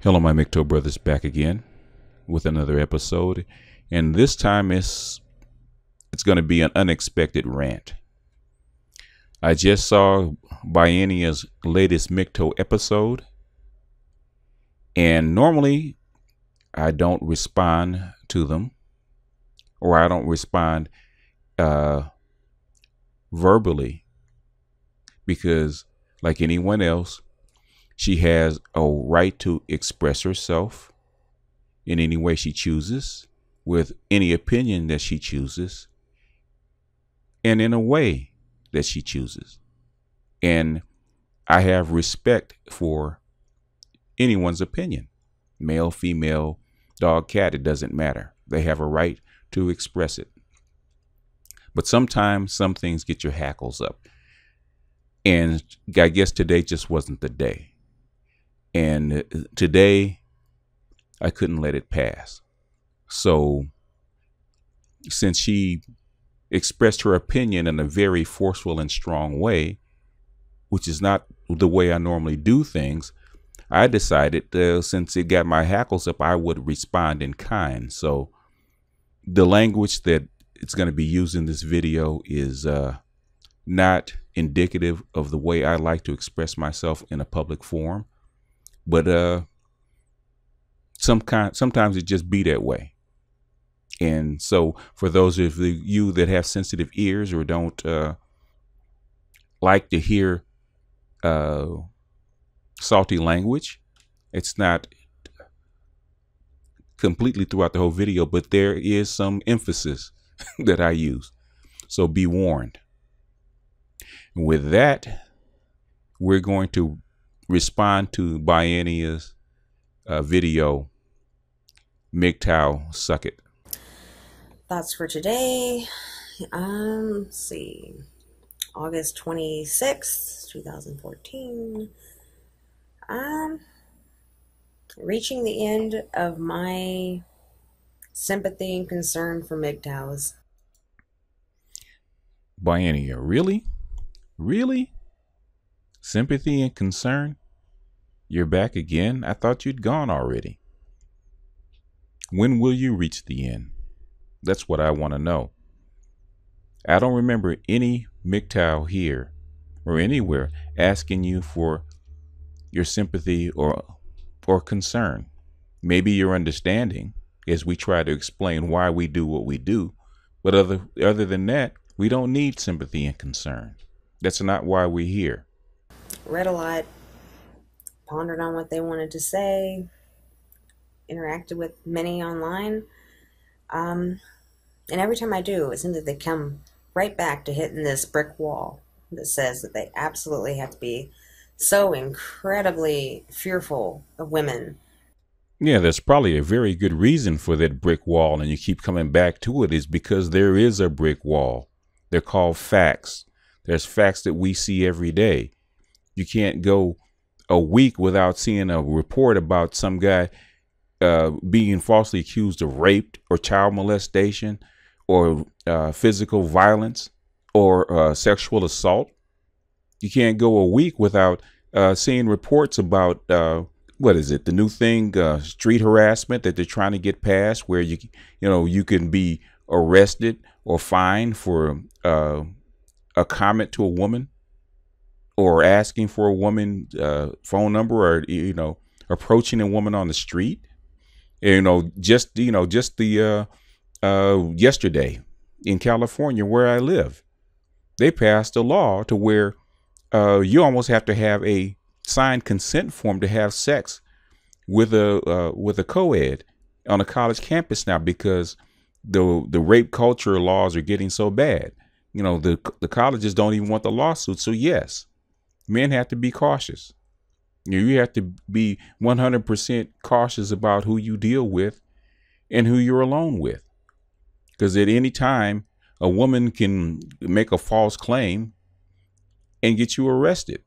Hello, my MGTOW brothers, back again with another episode, and this time it's going to be an unexpected rant. I just saw Biennia's latest MGTOW episode, and normally I don't respond to them, or I don't respond verbally, because like anyone else, she has a right to express herself in any way she chooses, with any opinion that she chooses, and in a way that she chooses. And I have respect for anyone's opinion, male, female, dog, cat, it doesn't matter. They have a right to express it. But sometimes some things get your hackles up. And I guess today just wasn't the day. And today, I couldn't let it pass. So, since she expressed her opinion in a very forceful and strong way, which is not the way I normally do things, I decided, since it got my hackles up, I would respond in kind. So, the language that it's going to be used in this video is not indicative of the way I like to express myself in a public forum. But sometimes it just be that way. And so for those of you that have sensitive ears or don't like to hear salty language, it's not completely throughout the whole video, but there is some emphasis that I use. So be warned. With that, we're going to respond to Biennia's video, MGTOW, suck it. Thoughts for today. Let's see. August 26th, 2014. Reaching the end of my sympathy and concern for MGTOWs. Biennia, really? Really? Sympathy and concern? You're back again? I thought you'd gone already. When will you reach the end? That's what I want to know. I don't remember any MGTOW here or anywhere asking you for your sympathy or concern. Maybe your understanding as we try to explain why we do what we do. But other than that, we don't need sympathy and concern. That's not why we're here. Read a lot, pondered on what they wanted to say, interacted with many online. And every time I do, it seems that they come right back to hitting this brick wall that says that they absolutely have to be so incredibly fearful of women. Yeah, there's probably a very good reason for that brick wall, and you keep coming back to it, is because there is a brick wall. They're called facts. There's facts that we see every day. You can't go a week without seeing a report about some guy being falsely accused of rape or child molestation or physical violence or sexual assault. You can't go a week without seeing reports about what is it? The new thing, street harassment that they're trying to get passed, where you can be arrested or fined for a comment to a woman, or asking for a woman phone number, or approaching a woman on the street. Just the yesterday in California where I live, they passed a law to where you almost have to have a signed consent form to have sex with a co-ed on a college campus now, because the rape culture laws are getting so bad. The colleges don't even want the lawsuit. So yes, men have to be cautious. You have to be 100% cautious about who you deal with and who you're alone with. Because at any time, a woman can make a false claim and get you arrested.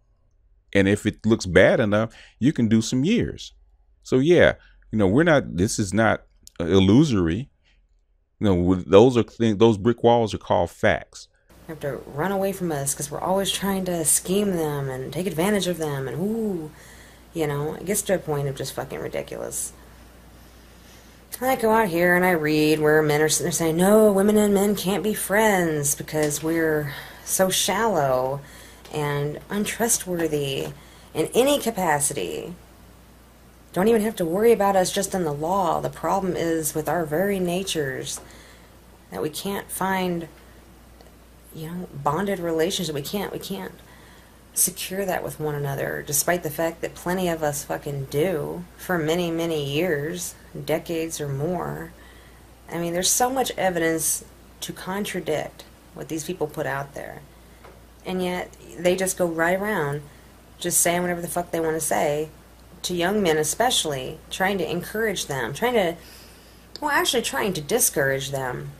And if it looks bad enough, you can do some years. So yeah, this is not illusory. Those brick walls are called facts. Have to run away from us because we're always trying to scheme them and take advantage of them. And ooh, You know, it gets to a point of just fucking ridiculous. And I go out here and I read where men are sitting there saying, no, women and men can't be friends because we're so shallow and untrustworthy in any capacity. Don't even have to worry about us just in the law. The problem is with our very natures that we can't find, you know, bonded relationship. We can't secure that with one another, despite the fact that plenty of us fucking do for many, many years, decades or more. I mean, there's so much evidence to contradict what these people put out there. And yet, they just go right around just saying whatever the fuck they want to say to young men especially, trying to encourage them, trying to discourage them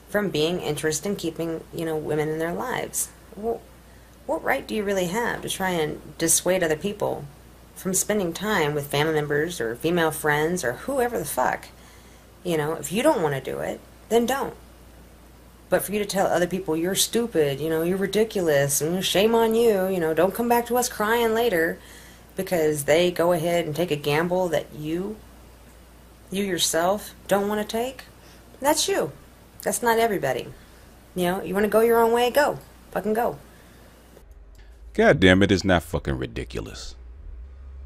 from being interested in keeping, you know, women in their lives. Well, what right do you really have to try and dissuade other people from spending time with family members or female friends or whoever the fuck? You know, if you don't want to do it, then don't. But for you to tell other people you're stupid, you know, you're ridiculous, and shame on you, you know, don't come back to us crying later because they go ahead and take a gamble that you yourself don't want to take, that's you. That's not everybody. You know, you want to go your own way, go. Fucking go. God damn it, it's not fucking ridiculous.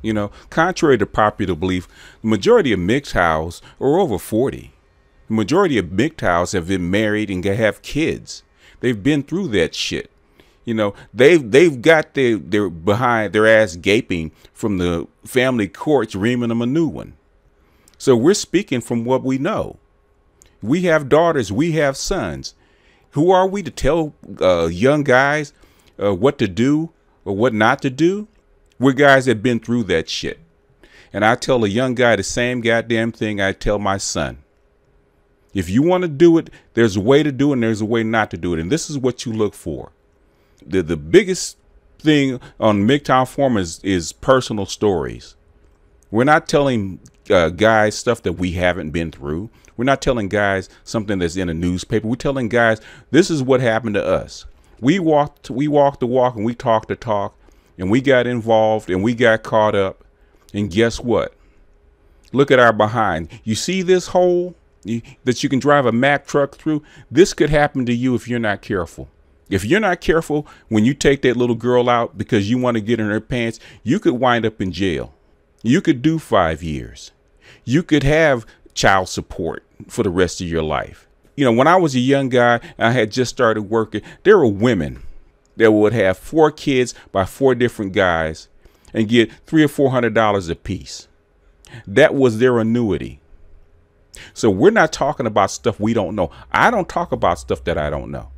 You know, contrary to popular belief, the majority of MGTOWs are over 40. The majority of MGTOWs have been married and have kids. They've been through that shit. You know, they've got their behind their ass gaping from the family courts reaming them a new one. So we're speaking from what we know. We have daughters, we have sons. Who are we to tell young guys what to do or what not to do? We're guys that have been through that shit. And I tell a young guy the same goddamn thing I tell my son. If you want to do it, there's a way to do it and there's a way not to do it. And this is what you look for. The biggest thing on MGTOW forum is personal stories. We're not telling guys stuff that we haven't been through. We're not telling guys something that's in a newspaper. We're telling guys this is what happened to us. We walked the walk and we talked the talk and we got involved and we got caught up. And guess what? Look at our behind. You see this hole that you can drive a Mack truck through? This could happen to you if you're not careful. If you're not careful, when you take that little girl out because you want to get in her pants, you could wind up in jail. You could do 5 years. You could have child support for the rest of your life. You know, when I was a young guy, I had just started working. There were women that would have 4 kids by 4 different guys and get $300 or $400 a piece. That was their annuity. So we're not talking about stuff we don't know. I don't talk about stuff that I don't know.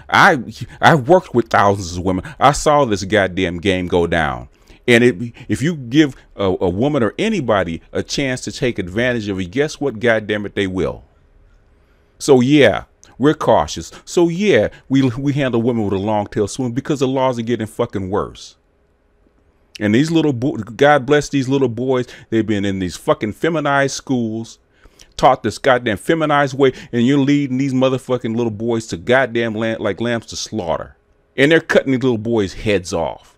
I worked with thousands of women. I saw this goddamn game go down. And if you give a woman or anybody a chance to take advantage of it, guess what? Goddamn it, they will. So yeah, we're cautious. So yeah, we handle women with a long tail swim because the laws are getting fucking worse. And these little God bless these little boys. They've been in these fucking feminized schools, taught this goddamn feminized way, and you're leading these motherfucking little boys to goddamn like lambs to slaughter. And they're cutting these little boys' heads off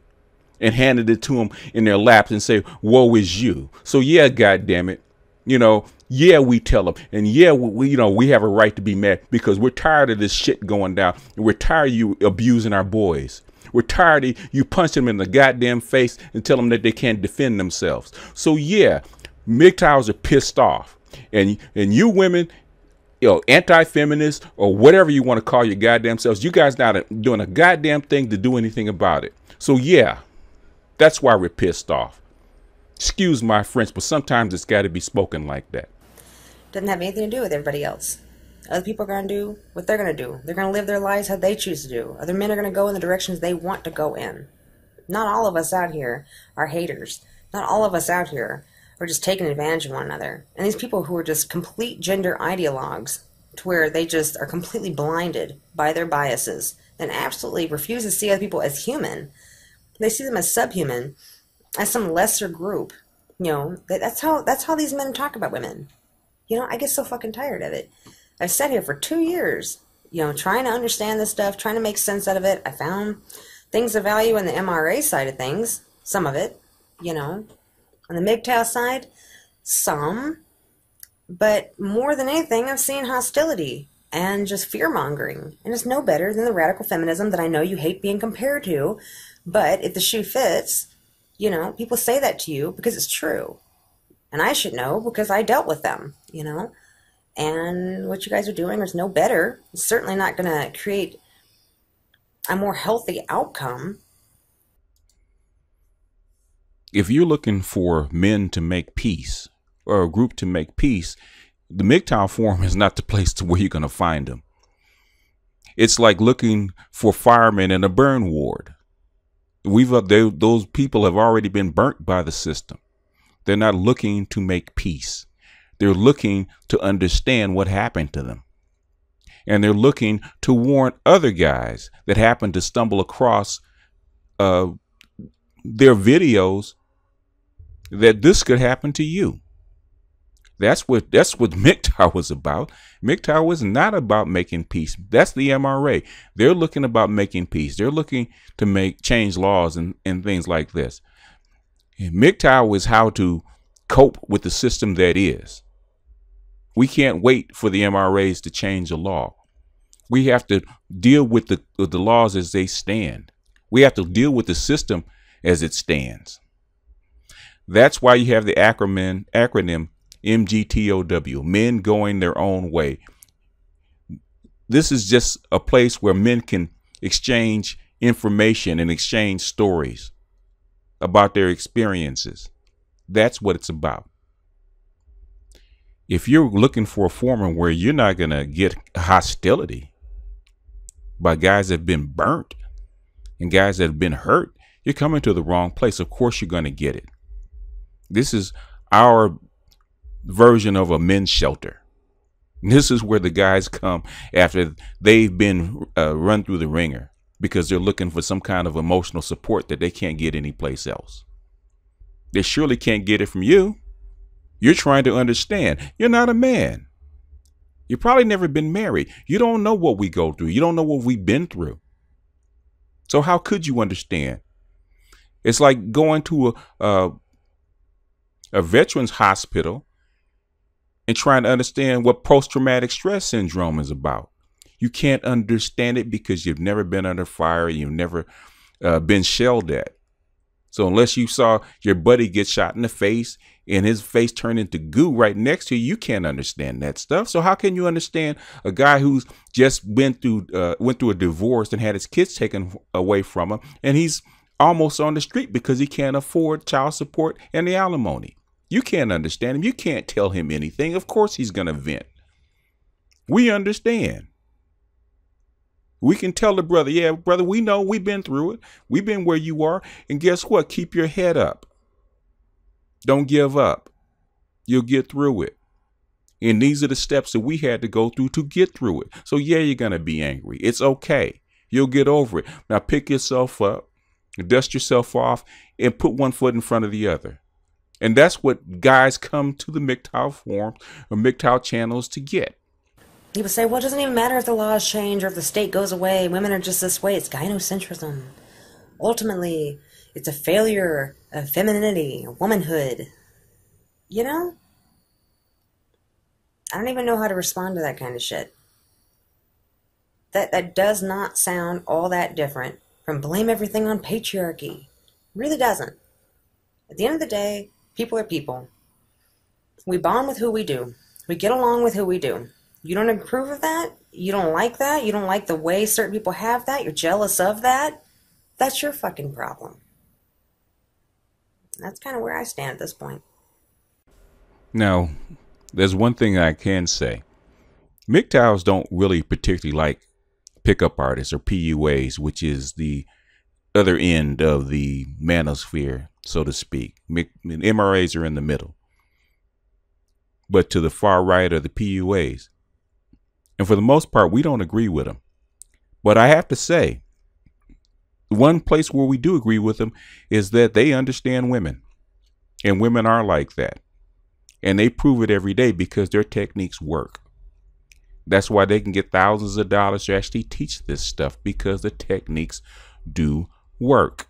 and handing it to them in their laps and say, woe is you. So yeah, goddamn it, you know, yeah, we tell them, and yeah, we you know, we have a right to be mad because we're tired of this shit going down, and we're tired of you abusing our boys. We're tired of you punching them in the goddamn face and tell them that they can't defend themselves. So yeah, MGTOWs are pissed off. And you women, you know, anti-feminists or whatever you want to call your goddamn selves, you guys not doing a goddamn thing to do anything about it. So yeah, that's why we're pissed off. Excuse my French, but sometimes it's got to be spoken like that. Doesn't have anything to do with everybody else. Other people are going to do what they're going to do. They're going to live their lives how they choose to do. Other men are going to go in the directions they want to go in. Not all of us out here are haters. Not all of us out here are just taking advantage of one another. And these people who are just complete gender ideologues, to where they just are completely blinded by their biases and absolutely refuse to see other people as human. They see them as subhuman, as some lesser group. You know, that's how these men talk about women. You know, I get so fucking tired of it. I've sat here for 2 years, you know, trying to understand this stuff, trying to make sense out of it. I found things of value in the MRA side of things, some of it, you know. On the MGTOW side, some, but more than anything, I've seen hostility and just fear-mongering. And it's no better than the radical feminism that I know you hate being compared to, but if the shoe fits, you know, people say that to you because it's true. And I should know because I dealt with them, you know. And what you guys are doing is no better. It's certainly not going to create a more healthy outcome. If you're looking for men to make peace or a group to make peace, the MGTOW forum is not the place to where you're going to find them. It's like looking for firemen in a burn ward. Those people have already been burnt by the system. They're not looking to make peace. They're looking to understand what happened to them. And they're looking to warn other guys that happen to stumble across their videos that this could happen to you. That's what MGTOW was about. MGTOW was not about making peace. That's the MRA. They're looking about making peace. They're looking to change laws and things like this. And MGTOW is how to cope with the system that is. We can't wait for the MRAs to change the law. We have to deal with the laws as they stand. We have to deal with the system as it stands. That's why you have the acronym MGTOW, men going their own way. This is just a place where men can exchange information and exchange stories about their experiences. That's what it's about. If you're looking for a forum where you're not going to get hostility by guys that have been burnt and guys that have been hurt, you're coming to the wrong place. Of course, you're going to get it. This is our version of a men's shelter. This is where the guys come after they've been run through the ringer because they're looking for some kind of emotional support that they can't get anyplace else. They surely can't get it from you. You're trying to understand. You're not a man. You've probably never been married. You don't know what we go through. You don't know what we've been through. So how could you understand? It's like going to a veterans hospital and trying to understand what post-traumatic stress syndrome is about. You can't understand it because you've never been under fire. You've never been shelled at. So unless you saw your buddy get shot in the face and his face turned into goo right next to you, you can't understand that stuff. So how can you understand a guy who's just went through a divorce and had his kids taken away from him, and he's almost on the street because he can't afford child support and the alimony? You can't understand him. You can't tell him anything. Of course he's going to vent. We understand. We can tell the brother, yeah, brother, we know we've been through it. We've been where you are. And guess what? Keep your head up. Don't give up. You'll get through it. And these are the steps that we had to go through to get through it. So yeah, you're going to be angry. It's okay. You'll get over it. Now pick yourself up, dust yourself off, and put one foot in front of the other. And that's what guys come to the MGTOW forums or MGTOW channels to get. People say, well, it doesn't even matter if the laws change or if the state goes away. Women are just this way. It's gynocentrism. Ultimately, it's a failure of femininity, of womanhood. You know? I don't even know how to respond to that kind of shit. That does not sound all that different from blame everything on patriarchy. It really doesn't. At the end of the day, people are people. We bond with who we do. We get along with who we do. You don't approve of that? You don't like that? You don't like the way certain people have that? You're jealous of that? That's your fucking problem. That's kind of where I stand at this point. Now, there's one thing I can say. MGTOWs don't really particularly like pickup artists or PUAs, which is the other end of the manosphere, so to speak. MRAs are in the middle. But to the far right are the PUAs. And for the most part, we don't agree with them. But I have to say, one place where we do agree with them is that they understand women. And women are like that. And they prove it every day because their techniques work. That's why they can get thousands of dollars to actually teach this stuff, because the techniques do work.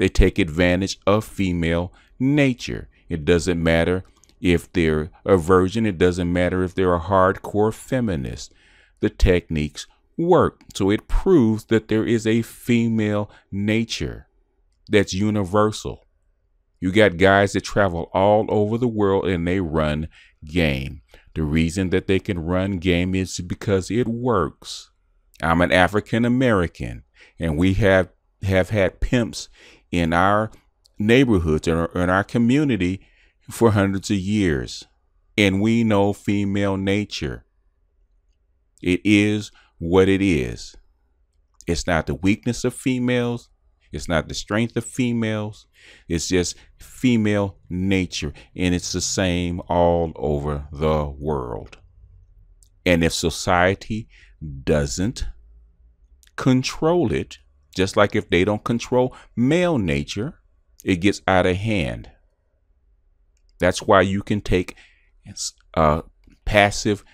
They take advantage of female nature. It doesn't matter if they're a virgin. It doesn't matter if they're a hardcore feminist. The techniques work. So it proves that there is a female nature that's universal. You got guys that travel all over the world and they run game. The reason that they can run game is because it works. I'm an African American, and we have had pimps in our neighborhoods and in our community for hundreds of years. And we know female nature. It is what it is. It's not the weakness of females. It's not the strength of females. It's just female nature. And it's the same all over the world. And if society doesn't control it, just like if they don't control male nature, it gets out of hand. That's why you can take a passive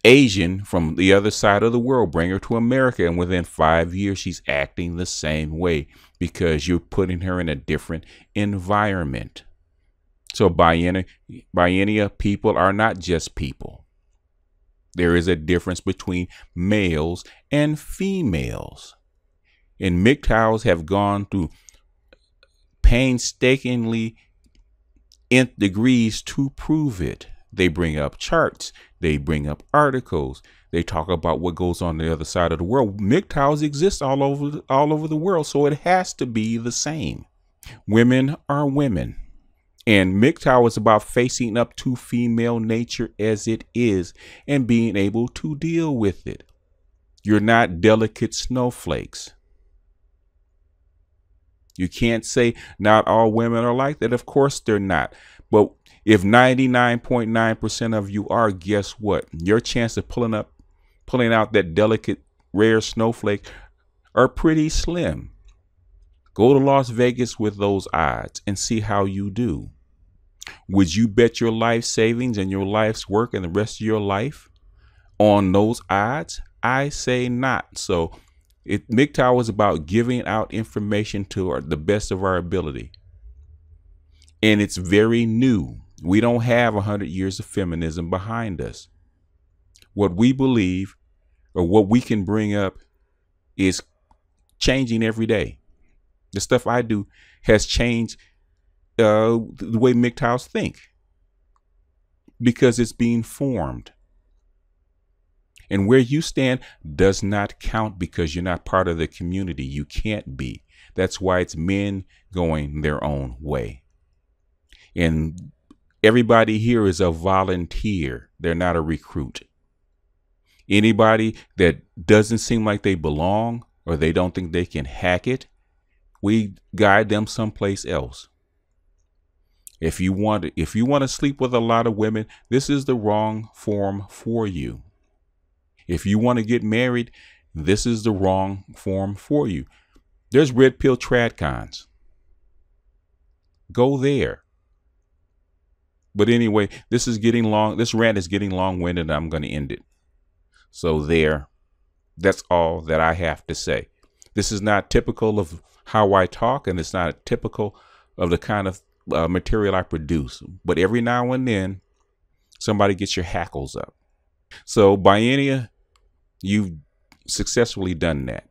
Asian from the other side of the world, bring her to America, and within 5 years, she's acting the same way because you're putting her in a different environment. So biennia people are not just people. There is a difference between males and females. And MGTOWs have gone through painstakingly nth degrees to prove it. They bring up charts. They bring up articles. They talk about what goes on the other side of the world. MGTOWs exist all over the world, so it has to be the same. Women are women. And MGTOW is about facing up to female nature as it is and being able to deal with it. You're not delicate snowflakes. You can't say not all women are like that. Of course they're not. But if 99.9% of you are, guess what? Your chance of pulling out that delicate, rare snowflake are pretty slim. Go to Las Vegas with those odds and see how you do. Would you bet your life savings and your life's work and the rest of your life on those odds? I say not. So MGTOW is about giving out information to the best of our ability. And it's very new. We don't have 100 years of feminism behind us. What we believe or what we can bring up is changing every day. The stuff I do has changed the way MGTOWs think because it's being formed. And where you stand does not count because you're not part of the community. You can't be. That's why it's men going their own way. And everybody here is a volunteer. They're not a recruit. Anybody that doesn't seem like they belong or they don't think they can hack it, we guide them someplace else. If you want to sleep with a lot of women, this is the wrong form for you. If you want to get married, this is the wrong form for you. There's red pill tradcons. Go there. But anyway, this rant is getting long-winded, and I'm going to end it. So that's all that I have to say. This is not typical of how I talk, and it's not typical of the kind of material I produce. But every now and then, somebody gets your hackles up. So biennia, you've successfully done that.